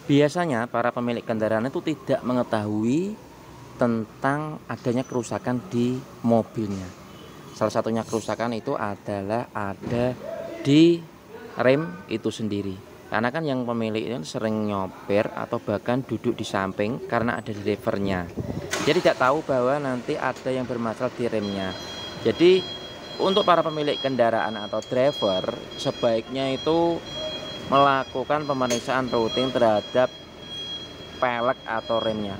Biasanya para pemilik kendaraan itu tidak mengetahui tentang adanya kerusakan di mobilnya. Salah satunya kerusakan itu adalah ada di rem itu sendiri. Karena kan yang pemilik ini sering nyoper atau bahkan duduk di samping karena ada drivernya. Dia tidak tahu bahwa nanti ada yang bermasalah di remnya. Jadi untuk para pemilik kendaraan atau driver sebaiknya itu melakukan pemeriksaan rutin terhadap pelek atau remnya.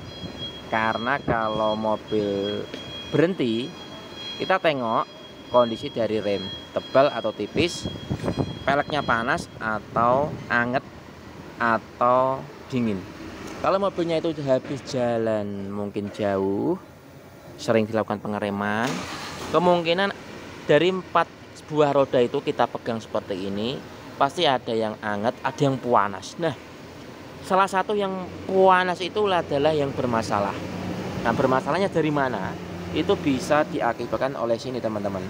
Karena kalau mobil berhenti, kita tengok kondisi dari rem, tebal atau tipis, peleknya panas atau anget atau dingin. Kalau mobilnya itu habis jalan mungkin jauh, sering dilakukan pengereman, kemungkinan dari 4 buah roda itu kita pegang seperti ini, pasti ada yang anget, ada yang panas. Nah, salah satu yang panas itu adalah yang bermasalah. Nah, bermasalahnya dari mana? Itu bisa diakibatkan oleh sini teman-teman,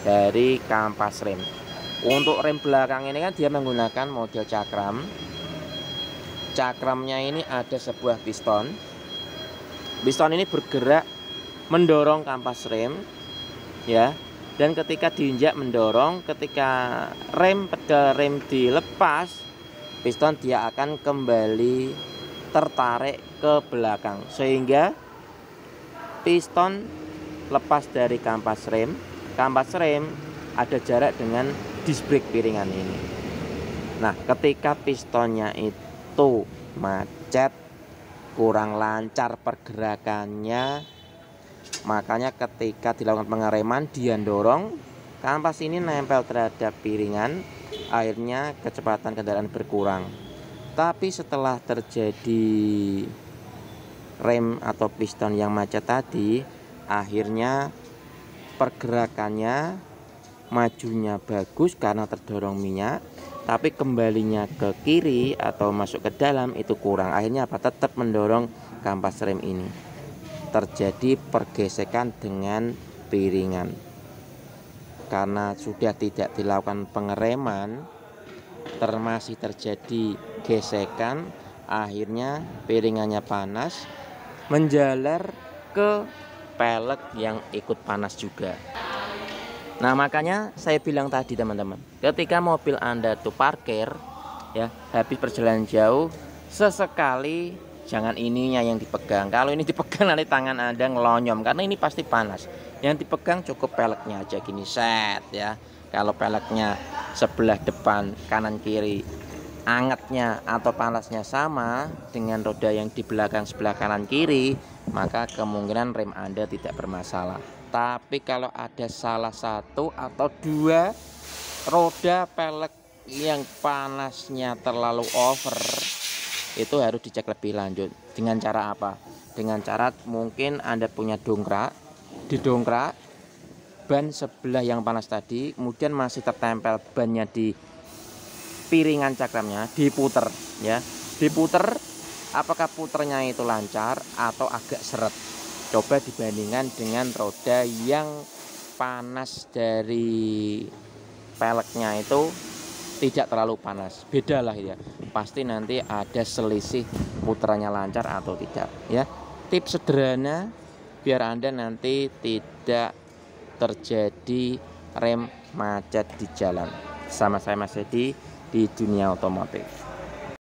dari kampas rem. Untuk rem belakang ini kan dia menggunakan model cakram. Cakramnya ini ada sebuah piston. Piston ini bergerak mendorong kampas rem, ya. Dan ketika diinjak mendorong, ketika pedal rem dilepas, piston dia akan kembali tertarik ke belakang sehingga piston lepas dari kampas rem. Kampas rem ada jarak dengan disc brake piringan ini. Nah, ketika pistonnya itu macet, kurang lancar pergerakannya, makanya ketika dilakukan pengereman dia dorong, kampas ini nempel terhadap piringan, akhirnya kecepatan kendaraan berkurang. Tapi setelah terjadi rem atau piston yang macet tadi, akhirnya pergerakannya majunya bagus karena terdorong minyak, tapi kembalinya ke kiri atau masuk ke dalam itu kurang. Akhirnya apa? Tetap mendorong kampas rem ini. Terjadi pergesekan dengan piringan. Karena sudah tidak dilakukan pengereman, masih terjadi gesekan, akhirnya piringannya panas, menjalar ke pelek yang ikut panas juga. Nah, makanya saya bilang tadi teman-teman, ketika mobil Anda tuh parkir, ya, habis perjalanan jauh, sesekali jangan ininya yang dipegang. Kalau ini dipegang nanti tangan Anda ngelonyom karena ini pasti panas. Yang dipegang cukup peleknya aja gini, set ya. Kalau peleknya sebelah depan kanan kiri angetnya atau panasnya sama dengan roda yang di belakang sebelah kanan kiri, maka kemungkinan rem Anda tidak bermasalah. Tapi kalau ada salah satu atau dua roda pelek yang panasnya terlalu over, itu harus dicek lebih lanjut. Dengan cara apa? Dengan cara mungkin Anda punya dongkrak, didongkrak ban sebelah yang panas tadi, kemudian masih tertempel bannya di piringan cakramnya, diputer ya. Diputer, apakah puternya itu lancar atau agak seret? Coba dibandingkan dengan roda yang panas dari peleknya itu tidak terlalu panas, beda lah ya. Pasti nanti ada selisih puterannya lancar atau tidak ya. Tips sederhana biar Anda nanti tidak terjadi rem macet di jalan. Sama saya Mas Edi di dunia otomotif.